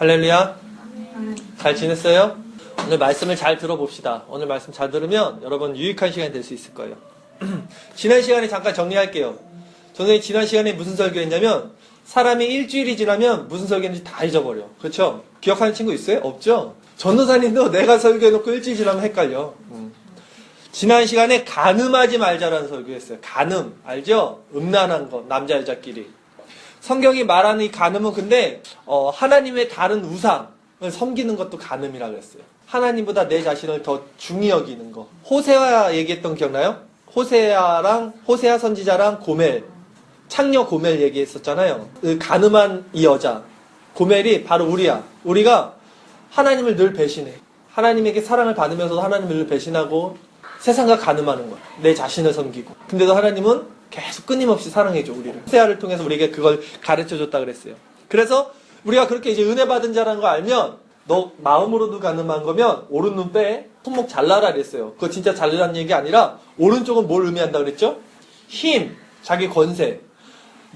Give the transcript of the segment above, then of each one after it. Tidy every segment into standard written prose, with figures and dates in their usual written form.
할렐루야. 잘 지냈어요? 오늘 말씀을 잘 들어봅시다. 오늘 말씀 잘 들으면 여러분 유익한 시간이 될 수 있을 거예요. 지난 시간에 잠깐 정리할게요. 저는 지난 시간에 무슨 설교했냐면 사람이 일주일이 지나면 무슨 설교했는지 다 잊어버려. 그렇죠? 기억하는 친구 있어요? 없죠? 전도사님도 내가 설교해놓고 일주일 지나면 헷갈려. 지난 시간에 간음하지 말자라는 설교했어요. 간음 알죠? 음란한 거 남자 여자끼리. 성경이 말하는 이 간음은 근데 하나님의 다른 우상을 섬기는 것도 간음이라고 했어요. 하나님보다 내 자신을 더 중히 여기는 거. 호세아 얘기했던 기억나요? 호세아 선지자랑 고멜, 창녀 고멜 얘기했었잖아요. 그 간음한 이 여자 고멜이 바로 우리야. 우리가 하나님을 늘 배신해. 하나님에게 사랑을 받으면서도 하나님을 늘 배신하고 세상과 간음하는 거야. 내 자신을 섬기고. 근데도 하나님은 계속 끊임없이 사랑해줘 우리를. 호세아를 통해서 우리에게 그걸 가르쳐줬다 그랬어요. 그래서 우리가 그렇게 이제 은혜 받은 자라는 거 알면 너 마음으로도 간음한 거면 오른 눈 빼, 손목 잘라라 그랬어요. 그거 진짜 잘라라는 얘기 아니라 오른쪽은 뭘 의미한다 그랬죠? 힘, 자기 권세.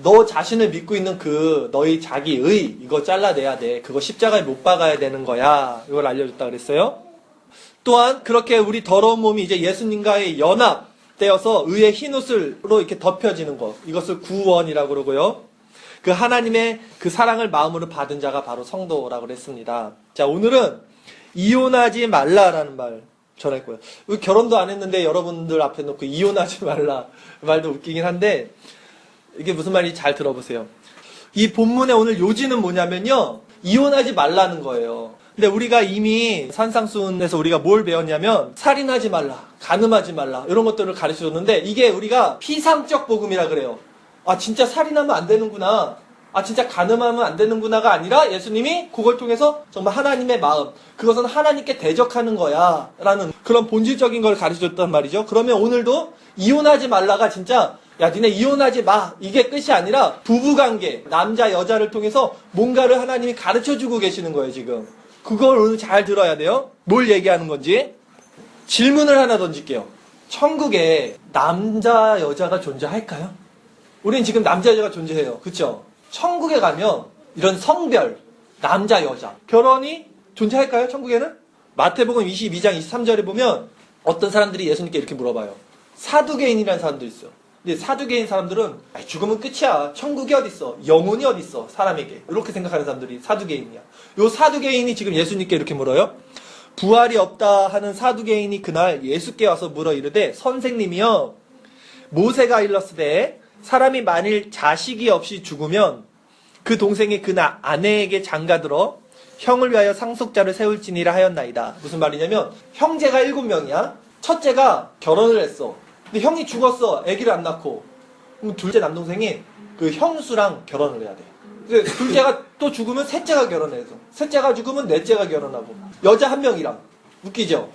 너 자신을 믿고 있는 그 너희 자기의 이거 잘라내야 돼. 그거 십자가에 못 박아야 되는 거야. 이걸 알려줬다 그랬어요. 또한 그렇게 우리 더러운 몸이 이제 예수님과의 연합되어서 의의 흰옷으로 이렇게 덮여지는 것. 이것을 구원이라고 그러고요. 그 하나님의 그 사랑을 마음으로 받은 자가 바로 성도라고 그랬습니다. 자, 오늘은 이혼하지 말라라는 말 전했고요. 결혼도 안 했는데 여러분들 앞에 놓고 이혼하지 말라 말도 웃기긴 한데 이게 무슨 말인지 잘 들어보세요. 이 본문의 오늘 요지는 뭐냐면요. 이혼하지 말라는 거예요. 근데 우리가 이미 산상순에서 우리가 뭘 배웠냐면 살인하지 말라, 간음하지 말라 이런 것들을 가르쳐줬는데 이게 우리가 피상적 복음이라 그래요. 아 진짜 살인하면 안 되는구나. 아 진짜 간음하면 안 되는구나가 아니라 예수님이 그걸 통해서 정말 하나님의 마음 그것은 하나님께 대적하는 거야 라는 그런 본질적인 걸 가르쳐줬단 말이죠. 그러면 오늘도 이혼하지 말라가 진짜 야 니네 이혼하지 마 이게 끝이 아니라 부부관계 남자 여자를 통해서 뭔가를 하나님이 가르쳐주고 계시는 거예요 지금. 그걸 오늘 잘 들어야 돼요. 뭘 얘기하는 건지 질문을 하나 던질게요. 천국에 남자 여자가 존재할까요? 우린 지금 남자 여자가 존재해요. 그쵸? 천국에 가면 이런 성별 남자 여자 결혼이 존재할까요? 천국에는? 마태복음 22장 23절에 보면 어떤 사람들이 예수님께 이렇게 물어봐요. 사두개인이라는 사람도 있어요. 근데 사두개인 사람들은 죽으면 끝이야. 천국이 어딨어? 영혼이 어딨어? 사람에게. 이렇게 생각하는 사람들이 사두개인이야. 요 사두개인이 지금 예수님께 이렇게 물어요. 부활이 없다 하는 사두개인이 그날 예수께 와서 물어 이르되 선생님이여 모세가 일렀으되 사람이 만일 자식이 없이 죽으면 그 동생이 그나 아내에게 장가들어 형을 위하여 상속자를 세울지니라 하였나이다. 무슨 말이냐면 형제가 7명이야. 첫째가 결혼을 했어. 근데 형이 죽었어. 아기를 안 낳고. 그럼 둘째 남동생이 그 형수랑 결혼을 해야 돼. 근데 둘째가 또 죽으면 셋째가 결혼해서. 셋째가 죽으면 넷째가 결혼하고. 여자 한 명이랑. 웃기죠?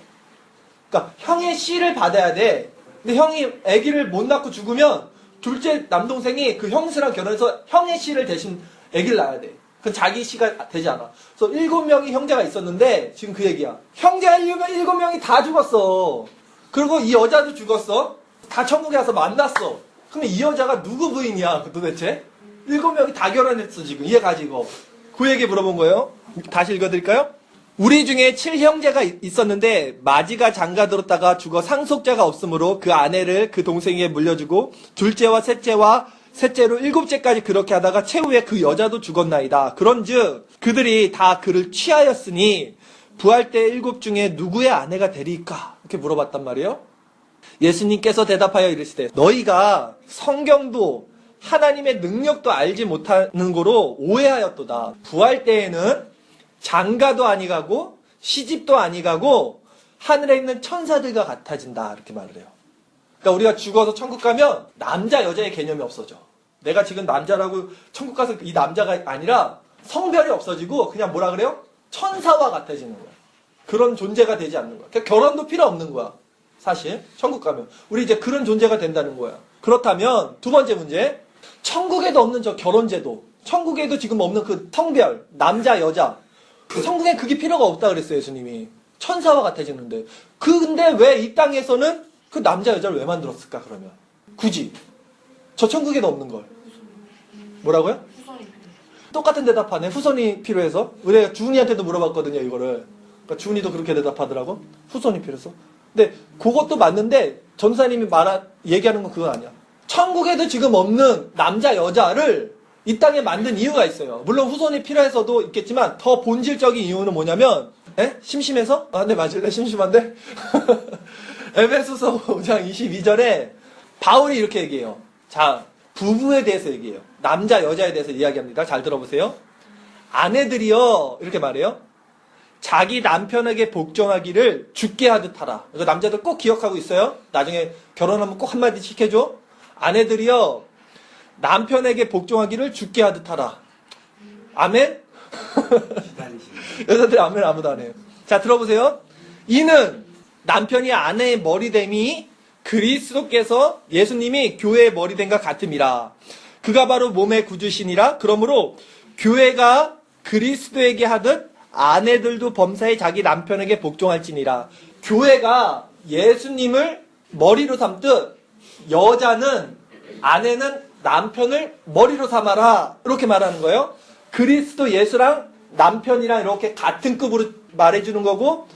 그러니까 형의 씨를 받아야 돼. 근데 형이 아기를 못 낳고 죽으면 둘째 남동생이 그 형수랑 결혼해서 형의 씨를 대신 아기를 낳아야 돼. 그건 자기 씨가 되지 않아. 그래서 7명이 형제가 있었는데 지금 그 얘기야. 형제가 7명이 다 죽었어. 그리고 이 여자도 죽었어. 다 천국에 와서 만났어. 그러면 이 여자가 누구 부인이야 도대체? 7명이 다 결혼했어 지금. 이해 가지고. 그 얘기 물어본 거예요. 다시 읽어드릴까요? 우리 중에 7형제가 있었는데 마지가 장가들었다가 죽어 상속자가 없으므로 그 아내를 그 동생에게 물려주고 둘째와 셋째로 7째까지 그렇게 하다가 최후에 그 여자도 죽었나이다. 그런즉 그들이 다 그를 취하였으니 부활 때 7 중에 누구의 아내가 되리까? 이렇게 물어봤단 말이에요. 예수님께서 대답하여 이르시되 너희가 성경도 하나님의 능력도 알지 못하는 거로 오해하였도다. 부활 때에는 장가도 아니가고 시집도 아니가고 하늘에 있는 천사들과 같아진다. 이렇게 말을 해요. 그러니까 우리가 죽어서 천국 가면 남자 여자의 개념이 없어져. 내가 지금 남자라고 천국 가서 이 남자가 아니라 성별이 없어지고 그냥 뭐라 그래요? 천사와 같아지는 거야. 그런 존재가 되지 않는 거야. 그러니까 결혼도 필요 없는 거야. 사실 천국 가면 우리 이제 그런 존재가 된다는 거야. 그렇다면 두 번째 문제 천국에도 없는 저 결혼제도 천국에도 지금 없는 그 성별 남자 여자 천국에 그게 필요가 없다 그랬어요 예수님이. 천사와 같아지는데 근데 왜 이 땅에서는 그 남자 여자를 왜 만들었을까 그러면 굳이 저 천국에도 없는 걸 뭐라고요? 똑같은 대답하네. 후손이 필요해서. 우리가 주은이한테도 물어봤거든요, 이거를. 그러니까 주은이도 그렇게 대답하더라고. 후손이 필요해서. 근데 그것도 맞는데 전사님이 얘기하는 건 그건 아니야. 천국에도 지금 없는 남자 여자를 이 땅에 만든 이유가 있어요. 물론 후손이 필요해서도 있겠지만 더 본질적인 이유는 뭐냐면 심심해서? 네 맞을래? 심심한데? 에베소서 5장 22절에 바울이 이렇게 얘기해요. 자, 부부에 대해서 얘기해요. 남자 여자에 대해서 이야기합니다. 잘 들어보세요. 아내들이요 이렇게 말해요. 자기 남편에게 복종하기를 죽게 하듯 하라. 이거 남자들 꼭 기억하고 있어요. 나중에 결혼하면 꼭 한마디씩 해줘. 아내들이요 남편에게 복종하기를 죽게 하듯 하라. 아멘? 여자들 아멘 아무도 안 해요. 자 들어보세요. 이는 남편이 아내의 머리됨이 그리스도께서 예수님이 교회의 머리됨과 같음이라. 그가 바로 몸의 구주시니라. 그러므로 교회가 그리스도에게 하듯 아내들도 범사에 자기 남편에게 복종할지니라. 교회가 예수님을 머리로 삼듯 여자는 아내는 남편을 머리로 삼아라 이렇게 말하는 거예요. 그리스도 예수랑 남편이랑 이렇게 같은 급으로 말해주는 거고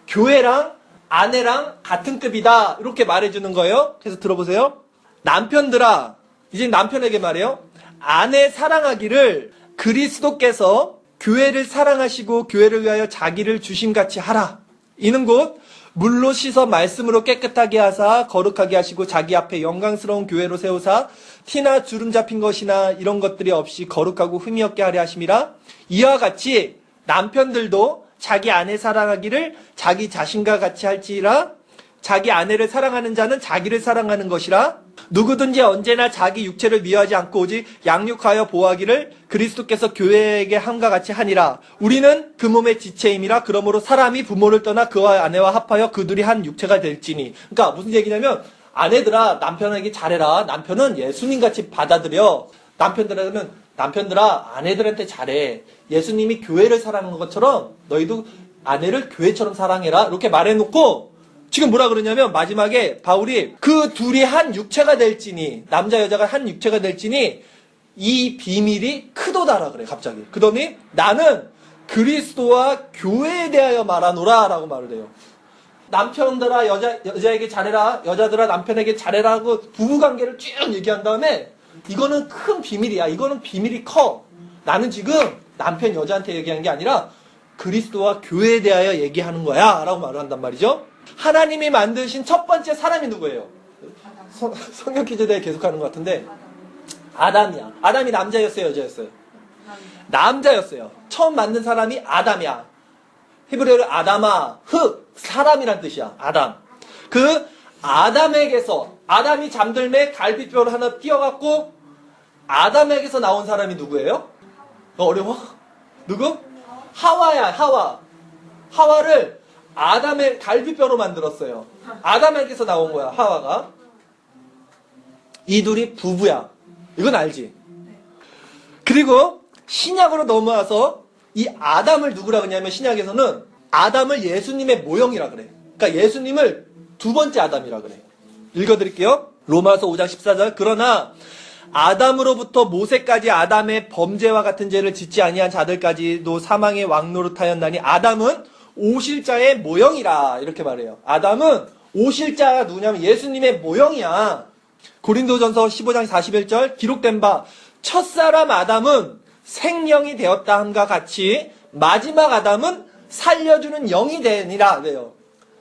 교회랑 아내랑 같은 급이다 이렇게 말해주는 거예요. 그래서 들어보세요. 남편들아 이제 남편에게 말해요. 아내 사랑하기를 그리스도께서 교회를 사랑하시고 교회를 위하여 자기를 주심같이 하라. 이는 곧 물로 씻어 말씀으로 깨끗하게 하사 거룩하게 하시고 자기 앞에 영광스러운 교회로 세우사 티나 주름 잡힌 것이나 이런 것들이 없이 거룩하고 흠이 없게 하려 하심이라. 이와 같이 남편들도 자기 아내 사랑하기를 자기 자신과 같이 할지라. 자기 아내를 사랑하는 자는 자기를 사랑하는 것이라. 누구든지 언제나 자기 육체를 미워하지 않고 오직 양육하여 보호하기를 그리스도께서 교회에게 함과 같이 하니라. 우리는 그 몸의 지체임이라. 그러므로 사람이 부모를 떠나 그와 아내와 합하여 그들이 한 육체가 될지니. 그러니까 무슨 얘기냐면 아내들아 남편에게 잘해라. 남편은 예수님같이 받아들여. 남편들아 아내들한테 잘해. 예수님이 교회를 사랑하는 것처럼 너희도 아내를 교회처럼 사랑해라. 이렇게 말해놓고 지금 뭐라 그러냐면 마지막에 바울이 그 둘이 한 육체가 될지니 남자 여자가 한 육체가 될지니 이 비밀이 크도다라 그래 갑자기. 그러더니 나는 그리스도와 교회에 대하여 말하노라 라고 말을 해요. 남편들아 여자에게 잘해라. 여자들아 남편에게 잘해라 하고 부부관계를 쭉 얘기한 다음에 이거는 큰 비밀이야. 이거는 비밀이 커. 나는 지금 남편 여자한테 얘기한 게 아니라 그리스도와 교회에 대하여 얘기하는 거야 라고 말을 한단 말이죠. 하나님이 만드신 첫 번째 사람이 누구예요? 성경 퀴즈에 대해 계속하는 것 같은데 아담이야. 아담이 남자였어요? 여자였어요? 남자였어요. 처음 만든 사람이 아담이야. 히브리어로 아담아, 흙, 사람이란 뜻이야. 아담. 그 아담에게서 아담이 잠들매 갈비뼈를 하나 띄어갖고 아담에게서 나온 사람이 누구예요? 어려워? 누구? 하와야. 하와를 아담의 갈비뼈로 만들었어요. 아담에게서 나온 거야, 하와가. 이 둘이 부부야. 이건 알지? 그리고 신약으로 넘어와서 이 아담을 누구라 그러냐면 신약에서는 아담을 예수님의 모형이라 그래. 그러니까 예수님을 두 번째 아담이라 그래. 읽어드릴게요. 로마서 5장 14절. 그러나 아담으로부터 모세까지 아담의 범죄와 같은 죄를 짓지 아니한 자들까지도 사망의 왕노릇하였나니 아담은 오실 자의 모형이라 이렇게 말해요. 아담은 오실 자가 누구냐면 예수님의 모형이야. 고린도전서 15장 41절 기록된 바 첫사람 아담은 생명이 되었다 함과 같이 마지막 아담은 살려주는 영이 되니라 그래요.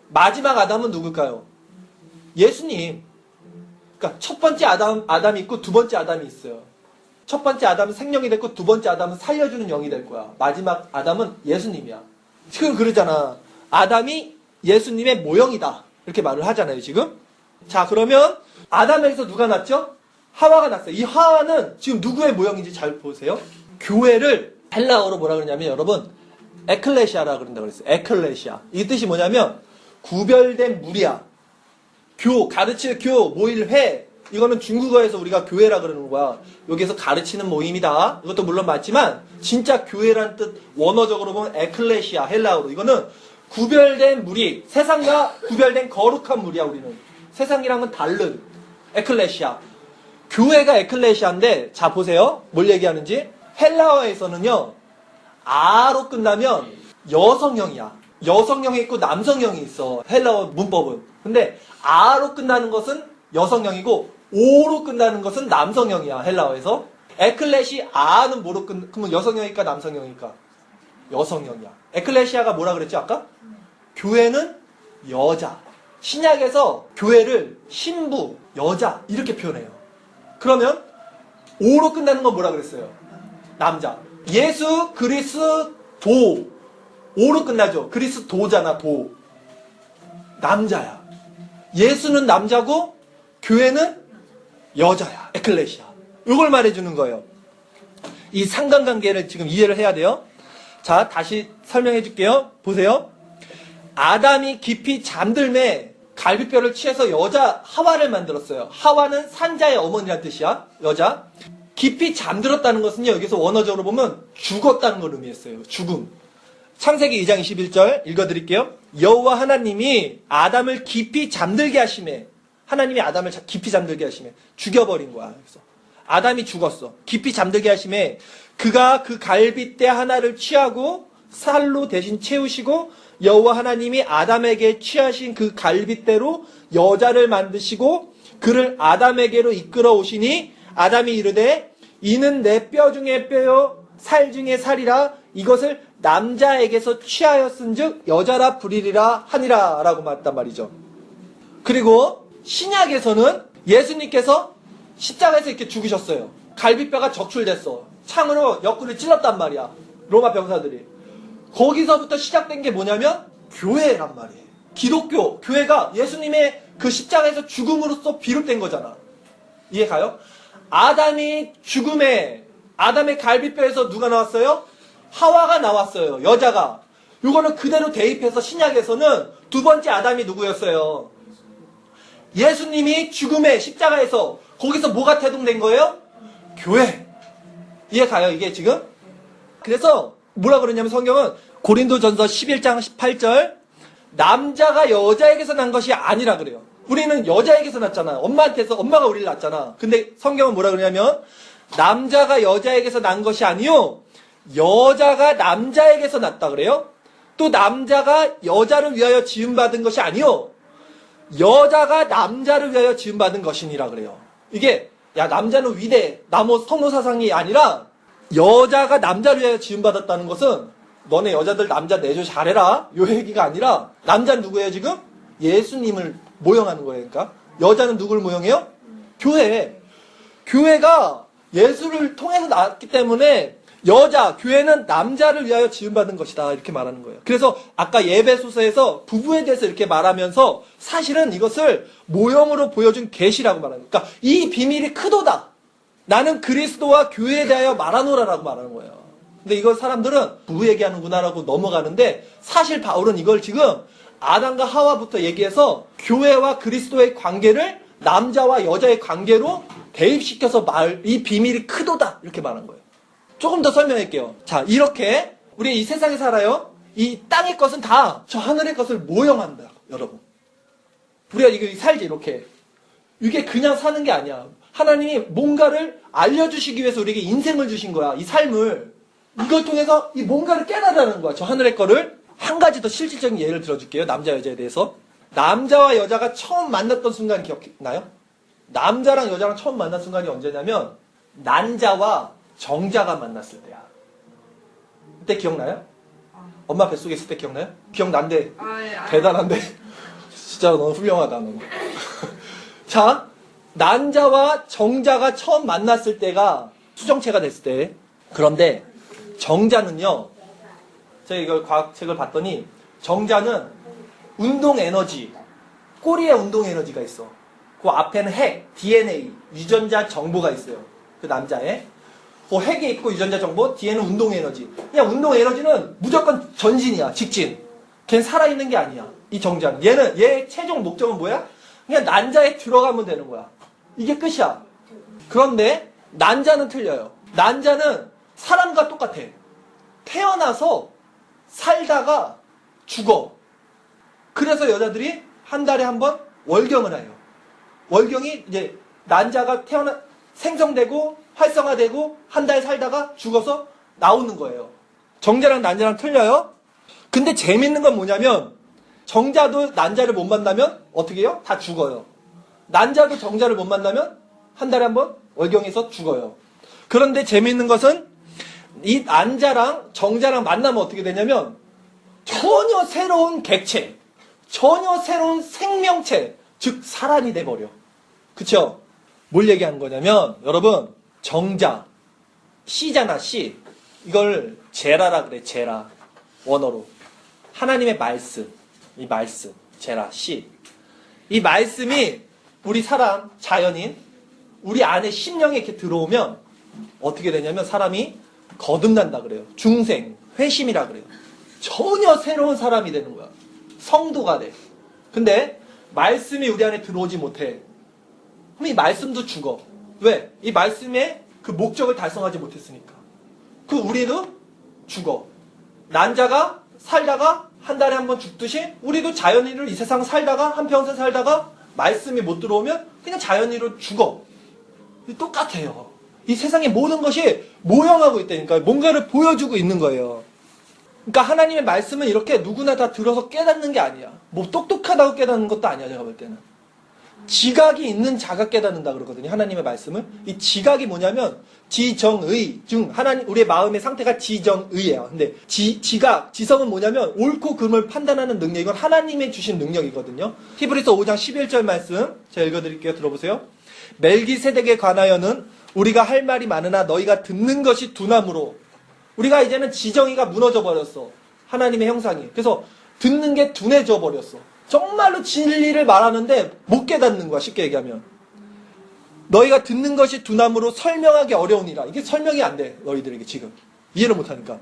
마지막 아담은 누굴까요? 예수님. 그러니까 첫 번째 아담이 있고 두 번째 아담이 있어요. 첫 번째 아담은 생명이 됐고 두 번째 아담은 살려주는 영이 될 거야. 마지막 아담은 예수님이야. 지금 그러잖아. 아담이 예수님의 모형이다. 이렇게 말을 하잖아요, 지금. 자, 그러면 아담에게서 누가 났죠? 하와가 났어요. 이 하와는 지금 누구의 모형인지 잘 보세요. 교회를 헬라어로 뭐라 그러냐면 여러분 에클레시아라 그런다 그랬어요. 에클레시아. 이 뜻이 뭐냐면 구별된 무리야. 가르칠 모일회. 이거는 중국어에서 우리가 교회라 그러는 거야. 여기서 가르치는 모임이다. 이것도 물론 맞지만 진짜 교회란 뜻 원어적으로 보면 에클레시아 헬라어로 이거는 구별된 무리, 세상과 구별된 거룩한 무리야. 우리는 세상이랑은 다른 에클레시아. 교회가 에클레시아인데 자 보세요. 뭘 얘기하는지. 헬라어에서는요, 아로 끝나면 여성형이야. 여성형이 있고 남성형이 있어. 헬라어 문법은. 근데 아로 끝나는 것은 여성형이고 오로 끝나는 것은 남성형이야. 헬라어에서. 에클레시아는 뭐로 그러면 여성형일까 남성형일까? 여성형이야. 에클레시아가 뭐라 그랬지 아까? 교회는 여자. 신약에서 교회를 신부, 여자 이렇게 표현해요. 그러면 오로 끝나는 건 뭐라 그랬어요? 남자. 예수 그리스도 오로 끝나죠. 그리스도잖아. 도. 남자야. 예수는 남자고 교회는 여자야. 에클레시아. 이걸 말해주는 거예요. 이 상관관계를 지금 이해를 해야 돼요. 자, 다시 설명해 줄게요. 보세요. 아담이 깊이 잠들매 갈비뼈를 취해서 여자 하와를 만들었어요. 하와는 산자의 어머니란 뜻이야. 여자. 깊이 잠들었다는 것은요. 여기서 원어적으로 보면 죽었다는 걸 의미했어요. 죽음. 창세기 2장 21절 읽어드릴게요. 여호와 하나님이 아담을 깊이 잠들게 하심에 하나님이 아담을 깊이 잠들게 하심에 죽여버린 거야. 그래서 아담이 죽었어. 깊이 잠들게 하심에 그가 그 갈빗대 하나를 취하고 살로 대신 채우시고 여호와 하나님이 아담에게 취하신 그 갈빗대로 여자를 만드시고 그를 아담에게로 이끌어 오시니 아담이 이르되 이는 내 뼈 중에 뼈요 살 중에 살이라 이것을 남자에게서 취하였은즉 여자라 부리리라 하니라 라고 말했단 말이죠. 그리고 신약에서는 예수님께서 십자가에서 이렇게 죽으셨어요. 갈비뼈가 적출됐어. 창으로 옆구리를 찔렀단 말이야. 로마 병사들이. 거기서부터 시작된 게 뭐냐면 교회란 말이에요. 기독교, 교회가 예수님의 그 십자가에서 죽음으로써 비롯된 거잖아. 이해 가요? 아담이 죽음에 아담의 갈비뼈에서 누가 나왔어요? 하와가 나왔어요. 여자가. 이거는 그대로 대입해서 신약에서는 두 번째 아담이 누구였어요? 예수님이 죽음의 십자가에서 거기서 뭐가 태동된 거예요? 교회. 이해 가요? 이게 지금? 그래서 뭐라 그러냐면 성경은 고린도전서 11장 18절 남자가 여자에게서 난 것이 아니라 그래요. 우리는 여자에게서 났잖아. 엄마가 우리를 낳았잖아. 근데 성경은 뭐라 그러냐면 남자가 여자에게서 난 것이 아니요 여자가 남자에게서 났다 그래요. 또 남자가 여자를 위하여 지음받은 것이 아니요 여자가 남자를 위하여 지음받은 것이니라 그래요. 이게 야 남자는 위대 나무 성노 사상이 아니라 여자가 남자를 위하여 지음받았다는 것은 너네 여자들 남자 내조 잘해라 요 얘기가 아니라 남자는 누구예요 지금? 예수님을 모형하는 거예요. 그러니까 여자는 누굴 모형해요? 교회. 교회가 예수를 통해서 나왔기 때문에 교회는 남자를 위하여 지음받은 것이다 이렇게 말하는 거예요. 그래서 아까 예배소서에서 부부에 대해서 이렇게 말하면서 사실은 이것을 모형으로 보여준 계시라고 말하는 거예요. 그러니까 이 비밀이 크도다. 나는 그리스도와 교회에 대하여 말하노라라고 말하는 거예요. 근데 이걸 사람들은 부부 얘기하는구나라고 넘어가는데 사실 바울은 이걸 지금 아담과 하와부터 얘기해서 교회와 그리스도의 관계를 남자와 여자의 관계로 대입시켜서 이 비밀이 크도다 이렇게 말한 거예요. 조금 더 설명할게요. 자, 이렇게 우리 이 세상에 살아요. 이 땅의 것은 다 저 하늘의 것을 모형한다, 여러분. 우리가 이거 살지 이렇게. 이게 그냥 사는 게 아니야. 하나님이 뭔가를 알려주시기 위해서 우리에게 인생을 주신 거야. 이 삶을. 이걸 통해서 이 뭔가를 깨달으라는 거야. 저 하늘의 거를. 한 가지 더 실질적인 예를 들어줄게요. 남자, 여자에 대해서. 남자와 여자가 처음 만났던 순간 기억나요? 남자랑 여자랑 처음 만난 순간이 언제냐면 난자와 정자가 만났을 때야. 그때 기억나요? 엄마 뱃속에 있을 때 기억나요? 기억난데. 대단한데. 진짜 너무 훌륭하다. 너무. 자, 난자와 정자가 처음 만났을 때가 수정체가 됐을 때. 그런데 정자는요. 제가 이걸 과학책을 봤더니 정자는 운동 에너지, 꼬리에 운동 에너지가 있어. 그 앞에는 핵, DNA, 유전자 정보가 있어요. 그 남자의. 그 핵이 있고 유전자 정보, 뒤에는 운동 에너지. 그냥 운동 에너지는 무조건 전진이야, 직진. 걔는 살아있는 게 아니야. 이 정자는. 얘의 최종 목적은 뭐야? 그냥 난자에 들어가면 되는 거야. 이게 끝이야. 그런데 난자는 틀려요. 난자는 사람과 똑같아. 태어나서 살다가 죽어. 그래서 여자들이 한 달에 한 번 월경을 해요. 월경이 이제 난자가 생성되고 활성화되고 한 달 살다가 죽어서 나오는 거예요. 정자랑 난자랑 틀려요. 근데 재밌는 건 뭐냐면 정자도 난자를 못 만나면 어떻게 해요? 다 죽어요. 난자도 정자를 못 만나면 한 달에 한 번 월경에서 죽어요. 그런데 재밌는 것은 이 난자랑 정자랑 만나면 어떻게 되냐면 전혀 새로운 객체, 전혀 새로운 생명체, 즉 사람이 돼버려. 그쵸? 뭘 얘기하는 거냐면 여러분 정자, 씨잖아, 씨. 이걸 제라라 그래, 제라. 원어로. 하나님의 말씀, 이 말씀, 제라, 씨. 이 말씀이 우리 사람, 자연인, 우리 안에 심령에 이렇게 들어오면 어떻게 되냐면 사람이 거듭난다 그래요. 중생, 회심이라 그래요. 전혀 새로운 사람이 되는 거야. 성도가 돼. 근데 말씀이 우리 안에 들어오지 못해. 그럼 이 말씀도 죽어. 왜? 이 말씀의 그 목적을 달성하지 못했으니까. 그 우리도 죽어. 난자가 살다가 한 달에 한 번 죽듯이 우리도 자연인으로 이 세상 살다가 한평생 살다가 말씀이 못 들어오면 그냥 자연인으로 죽어. 똑같아요. 이 세상의 모든 것이 모형하고 있다니까. 뭔가를 보여주고 있는 거예요. 그러니까 하나님의 말씀은 이렇게 누구나 다 들어서 깨닫는 게 아니야. 뭐 똑똑하다고 깨닫는 것도 아니야, 제가 볼 때는. 지각이 있는 자가 깨닫는다 그러거든요, 하나님의 말씀을. 이 지각이 뭐냐면 지정의, 즉 하나님 우리의 마음의 상태가 지정의예요. 근데 지각, 지성은 뭐냐면 옳고 그름을 판단하는 능력. 이건 하나님의 주신 능력이거든요. 히브리서 5장 11절 말씀 제가 읽어드릴게요. 들어보세요. 멜기세덱에 관하여는 우리가 할 말이 많으나 너희가 듣는 것이 둔함으로. 우리가 이제는 지정의가 무너져 버렸어. 하나님의 형상이. 그래서 듣는 게 둔해져 버렸어. 정말로 진리를 말하는데 못 깨닫는 거야, 쉽게 얘기하면. 너희가 듣는 것이 둔함으로 설명하기 어려우니라. 이게 설명이 안 돼, 너희들에게 지금. 이해를 못하니까.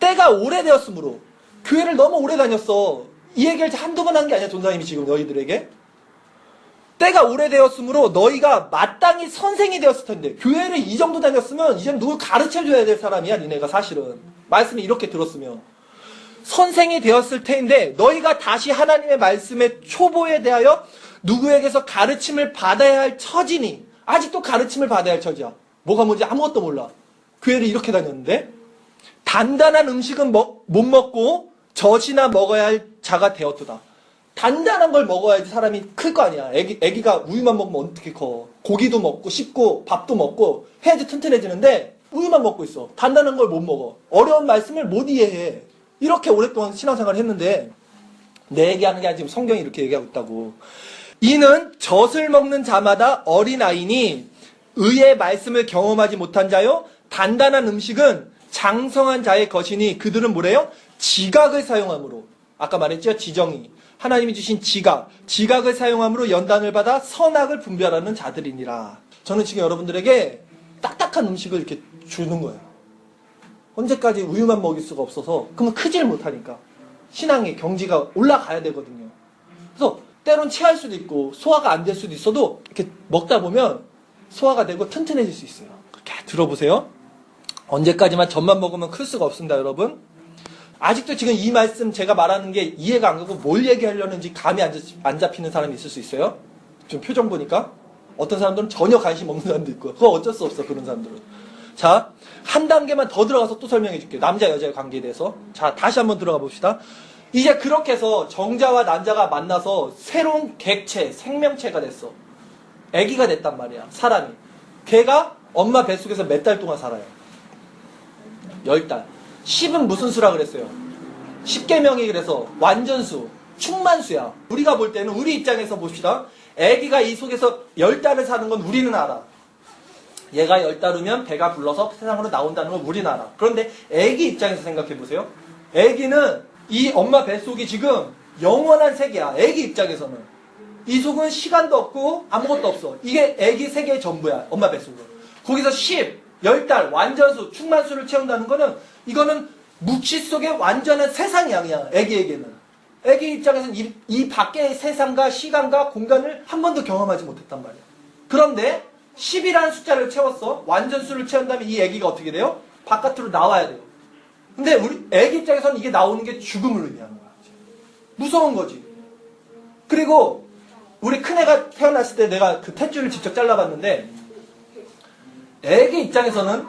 때가 오래되었으므로. 교회를 너무 오래 다녔어. 이 얘기를 한두 번 한 게 아니야, 전사님이 지금 너희들에게. 때가 오래되었으므로 너희가 마땅히 선생이 되었을 텐데, 교회를 이 정도 다녔으면 이제는 누굴 가르쳐줘야 될 사람이야, 니네가 사실은. 말씀을 이렇게 들었으면. 선생이 되었을 텐데 너희가 다시 하나님의 말씀의 초보에 대하여 누구에게서 가르침을 받아야 할 처지니. 아직도 가르침을 받아야 할 처지야. 뭐가 뭔지 아무것도 몰라. 교회를 이렇게 다녔는데 단단한 음식은 못 먹고 젖이나 먹어야 할 자가 되었도다. 단단한 걸 먹어야지 사람이 클 거 아니야. 애기가 우유만 먹으면 어떻게 커. 고기도 먹고 씹고 밥도 먹고 해야지 튼튼해지는데 우유만 먹고 있어. 단단한 걸 못 먹어. 어려운 말씀을 못 이해해. 이렇게 오랫동안 신앙생활을 했는데 내 얘기하는 게 아니라 지금 성경이 이렇게 얘기하고 있다고. 이는 젖을 먹는 자마다 어린아이니 의의 말씀을 경험하지 못한 자요 단단한 음식은 장성한 자의 것이니 그들은 뭐래요? 지각을 사용함으로. 아까 말했죠? 지정이. 하나님이 주신 지각을 사용함으로 연단을 받아 선악을 분별하는 자들이니라. 저는 지금 여러분들에게 딱딱한 음식을 이렇게 주는 거예요. 언제까지 우유만 먹일 수가 없어서 그러면 크질 못하니까 신앙의 경지가 올라가야 되거든요. 그래서 때론 체할 수도 있고 소화가 안 될 수도 있어도 이렇게 먹다 보면 소화가 되고 튼튼해질 수 있어요. 그렇게 들어보세요. 언제까지만 젖만 먹으면 클 수가 없습니다, 여러분. 아직도 지금 이 말씀 제가 말하는 게 이해가 안 가고 뭘 얘기하려는지 감이 안 잡히는 사람이 있을 수 있어요. 좀 표정 보니까 어떤 사람들은 전혀 관심 없는 사람도 있고 그거 어쩔 수 없어, 그런 사람들은. 자, 한 단계만 더 들어가서 또 설명해 줄게요. 남자 여자의 관계에 대해서. 자, 다시 한번 들어가 봅시다. 이제 그렇게 해서 정자와 난자가 만나서 새로운 객체, 생명체가 됐어. 아기가 됐단 말이야, 사람이. 걔가 엄마 뱃속에서 몇 달 동안 살아요? 10달. 10은 무슨 수라 그랬어요? 10계명이 그래서 완전수, 충만수야. 우리가 볼 때는 우리 입장에서 봅시다. 아기가 이 속에서 10달을 사는 건 우리는 알아. 얘가 10달이면 배가 불러서 세상으로 나온다는 걸 우리는 알아. 그런데 아기 입장에서 생각해 보세요. 아기는 이 엄마 뱃속이 지금 영원한 세계야. 아기 입장에서는. 이 속은 시간도 없고 아무것도 없어. 이게 아기 세계의 전부야. 엄마 뱃속은. 거기서 10달 완전수, 충만수를 채운다는 거는 이거는 묵시 속의 완전한 세상이야, 그냥 아기에게는. 아기 입장에서는 이 밖의 세상과 시간과 공간을 한 번도 경험하지 못했단 말이야. 그런데 10이라는 숫자를 채웠어. 완전수를 채운다면 이 아기가 어떻게 돼요? 바깥으로 나와야 돼요. 근데 우리 아기 입장에서는 이게 나오는 게 죽음을 의미하는 거야. 무서운 거지. 그리고 우리 큰애가 태어났을 때 내가 그 탯줄을 직접 잘라봤는데 애기 입장에서는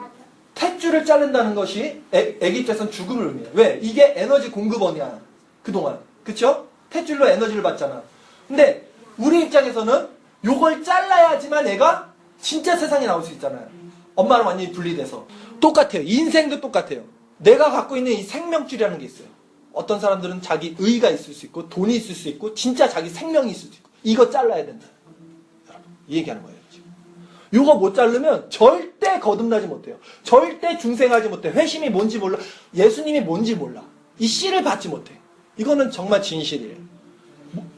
탯줄을 자른다는 것이 애기 입장에서는 죽음을 의미해요. 왜? 이게 에너지 공급원이야. 그동안. 그쵸? 탯줄로 에너지를 받잖아. 근데 우리 입장에서는 요걸 잘라야지만 애가 진짜 세상에 나올 수 있잖아요. 엄마랑 완전히 분리돼서. 똑같아요. 인생도 똑같아요. 내가 갖고 있는 이 생명줄이라는 게 있어요. 어떤 사람들은 자기 의가 있을 수 있고 돈이 있을 수 있고 진짜 자기 생명이 있을 수 있고 이거 잘라야 된다. 여러분 이 얘기하는 거예요. 지금. 이거 못 자르면 절대 거듭나지 못해요. 절대 중생하지 못해. 회심이 뭔지 몰라. 예수님이 뭔지 몰라. 이 씨를 받지 못해. 이거는 정말 진실이에요.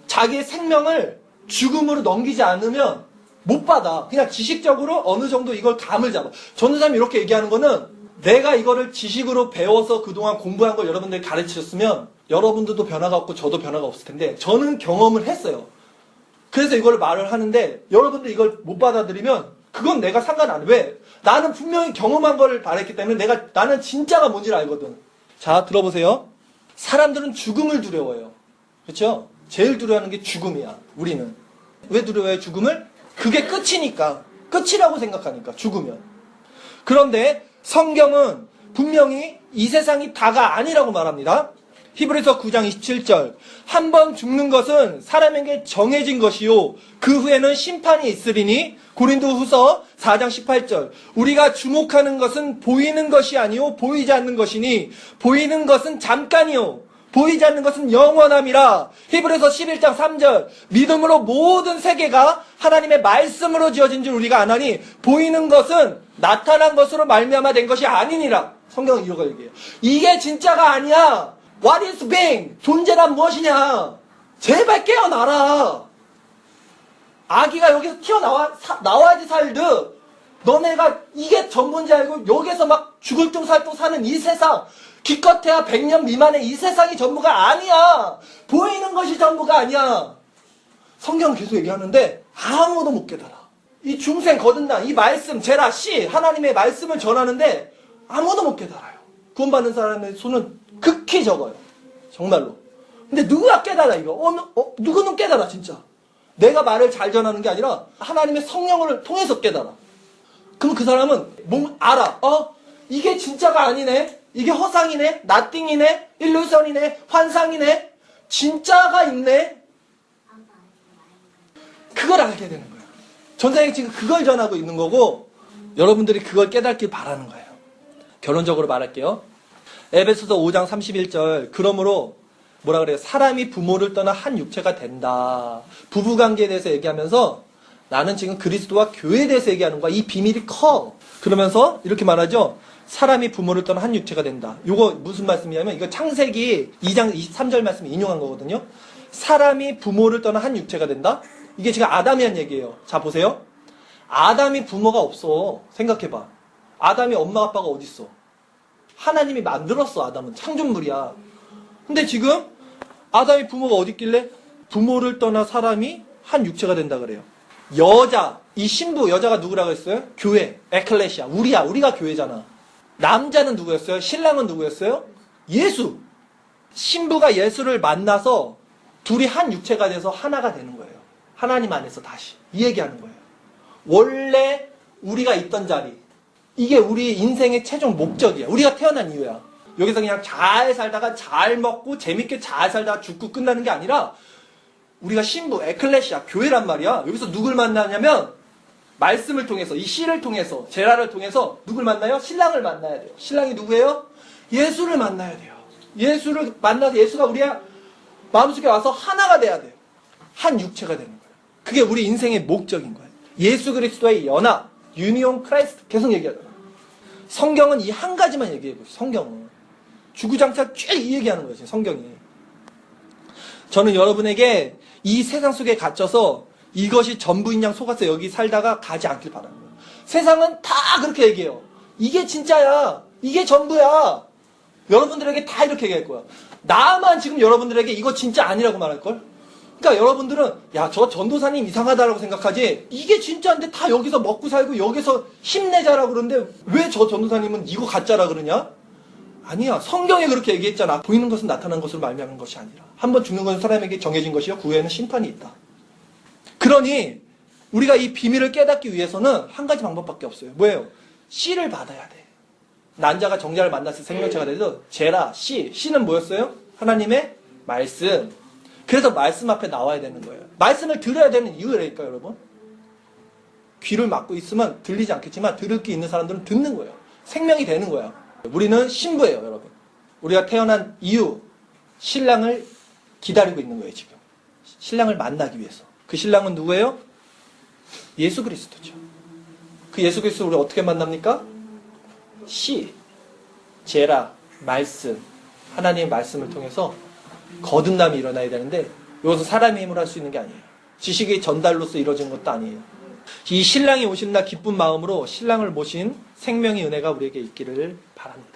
자기의 생명을 죽음으로 넘기지 않으면 못 받아. 그냥 지식적으로 어느 정도 이걸 감을 잡아. 전도사님이 이렇게 얘기하는 거는 내가 이거를 지식으로 배워서 그동안 공부한 걸 여러분들이 가르치셨으면 여러분들도 변화가 없고 저도 변화가 없을 텐데 저는 경험을 했어요. 그래서 이걸 말을 하는데 여러분들 이걸 못 받아들이면 그건 내가 상관 안 해. 왜? 나는 분명히 경험한 걸 바랬기 때문에 나는 진짜가 뭔지를 알거든. 자, 들어보세요. 사람들은 죽음을 두려워해요. 그렇죠? 제일 두려워하는 게 죽음이야. 우리는. 왜 두려워해요? 죽음을? 그게 끝이니까. 끝이라고 생각하니까. 죽으면. 그런데 성경은 분명히 이 세상이 다가 아니라고 말합니다. 히브리서 9장 27절 한 번 죽는 것은 사람에게 정해진 것이요 그 후에는 심판이 있으리니 고린도후서 4장 18절 우리가 주목하는 것은 보이는 것이 아니요 보이지 않는 것이니 보이는 것은 잠깐이요 보이지 않는 것은 영원함이라. 히브리서 11장 3절 믿음으로 모든 세계가 하나님의 말씀으로 지어진 줄 우리가 아나니 보이는 것은 나타난 것으로 말미암아 된 것이 아니니라. 성경은 이렇게 얘기해요. 이게 진짜가 아니야. What is being? 존재란 무엇이냐? 제발 깨어나라. 아기가 여기서 나와야지 살듯 너네가 이게 전부인지 알고 여기서 막 죽을 둥 살 둥 사는 이 세상 기껏해야 100년 미만의 이 세상이 전부가 아니야. 보이는 것이 전부가 아니야. 성경은 계속 얘기하는데 아무도 못 깨달아. 이 중생 거듭난 이 말씀 제라 씨 하나님의 말씀을 전하는데 아무도 못 깨달아요. 구원받는 사람의 수는 극히 적어요. 정말로. 근데 누가 깨달아 이거? 누구는 깨달아 진짜. 내가 말을 잘 전하는 게 아니라 하나님의 성령을 통해서 깨달아. 그럼 그 사람은 알아. 이게 진짜가 아니네. 이게 허상이네. 나띵이네. 일루전이네. 환상이네. 진짜가 있네. 그걸 알게 되는 거예요. 전생에 지금 그걸 전하고 있는 거고 여러분들이 그걸 깨닫길 바라는 거예요. 결론적으로 말할게요. 에베소서 5장 31절 그러므로 뭐라 그래요? 사람이 부모를 떠나 한 육체가 된다. 부부관계에 대해서 얘기하면서 나는 지금 그리스도와 교회에 대해서 얘기하는 거야. 이 비밀이 커. 그러면서 이렇게 말하죠. 사람이 부모를 떠나 한 육체가 된다. 이거 무슨 말씀이냐면 이거 창세기 2장 23절 말씀 인용한 거거든요. 사람이 부모를 떠나 한 육체가 된다. 이게 지금 아담이 한 얘기예요. 자 보세요. 아담이 부모가 없어. 생각해봐. 아담이 엄마 아빠가 어딨어? 하나님이 만들었어. 아담은 창조물이야. 근데 지금 아담이 부모가 어디 있길래 부모를 떠나 사람이 한 육체가 된다 그래요. 여자, 이 신부 여자가 누구라고 했어요? 교회, 에클레시아. 우리가 교회잖아. 남자는 누구였어요? 신랑은 누구였어요? 예수. 신부가 예수를 만나서 둘이 한 육체가 돼서 하나가 되는 거예요. 하나님 안에서 다시. 이 얘기하는 거예요. 원래 우리가 있던 자리. 이게 우리 인생의 최종 목적이야. 우리가 태어난 이유야. 여기서 그냥 잘 살다가 잘 먹고 재밌게 잘 살다가 죽고 끝나는 게 아니라 우리가 신부, 에클레시아, 교회란 말이야. 여기서 누굴 만나냐면 말씀을 통해서, 이 씨를 통해서, 제라를 통해서 누굴 만나요? 신랑을 만나야 돼요. 신랑이 누구예요? 예수를 만나야 돼요. 예수를 만나서 예수가 우리의 마음속에 와서 하나가 돼야 돼요. 한 육체가 되는 거예요. 그게 우리 인생의 목적인 거예요. 예수 그리스도의 연합, 유니온 크라이스트 계속 얘기하잖아. 성경은 이 한 가지만 얘기해요. 성경은. 주구장창 쭉 이 얘기하는 거예요. 성경이. 저는 여러분에게 이 세상 속에 갇혀서 이것이 전부인 양 속아서 여기 살다가 가지 않길 바라는 거예요. 세상은 다 그렇게 얘기해요. 이게 진짜야. 이게 전부야. 여러분들에게 다 이렇게 얘기할 거야. 나만 지금 여러분들에게 이거 진짜 아니라고 말할걸? 그러니까 여러분들은 야, 저 전도사님 이상하다라고 생각하지 이게 진짜인데 다 여기서 먹고 살고 여기서 힘내자라고 그러는데 왜 저 전도사님은 이거 가짜라 그러냐? 아니야. 성경에 그렇게 얘기했잖아. 보이는 것은 나타난 것으로 말미암은 것이 아니라 한번 죽는 것은 사람에게 정해진 것이요 그 후에는 심판이 있다. 그러니 우리가 이 비밀을 깨닫기 위해서는 한 가지 방법밖에 없어요. 뭐예요? 씨를 받아야 돼. 난자가 정자를 만났을 생명체가 돼서 제라, 씨. 씨는 뭐였어요? 하나님의 말씀. 그래서 말씀 앞에 나와야 되는 거예요. 말씀을 들어야 되는 이유라니까요, 여러분. 귀를 막고 있으면 들리지 않겠지만 들을 게 있는 사람들은 듣는 거예요. 생명이 되는 거예요. 우리는 신부예요, 여러분. 우리가 태어난 이유, 신랑을 기다리고 있는 거예요, 지금. 신랑을 만나기 위해서. 그 신랑은 누구예요? 예수 그리스도죠. 그 예수 그리스도 우리 어떻게 만납니까? 씨, 제라, 말씀, 하나님의 말씀을 통해서 거듭남이 일어나야 되는데 이것은 사람의 힘으로 할 수 있는 게 아니에요. 지식의 전달로서 이루어진 것도 아니에요. 이 신랑이 오신 날 기쁜 마음으로 신랑을 모신 생명의 은혜가 우리에게 있기를 바랍니다.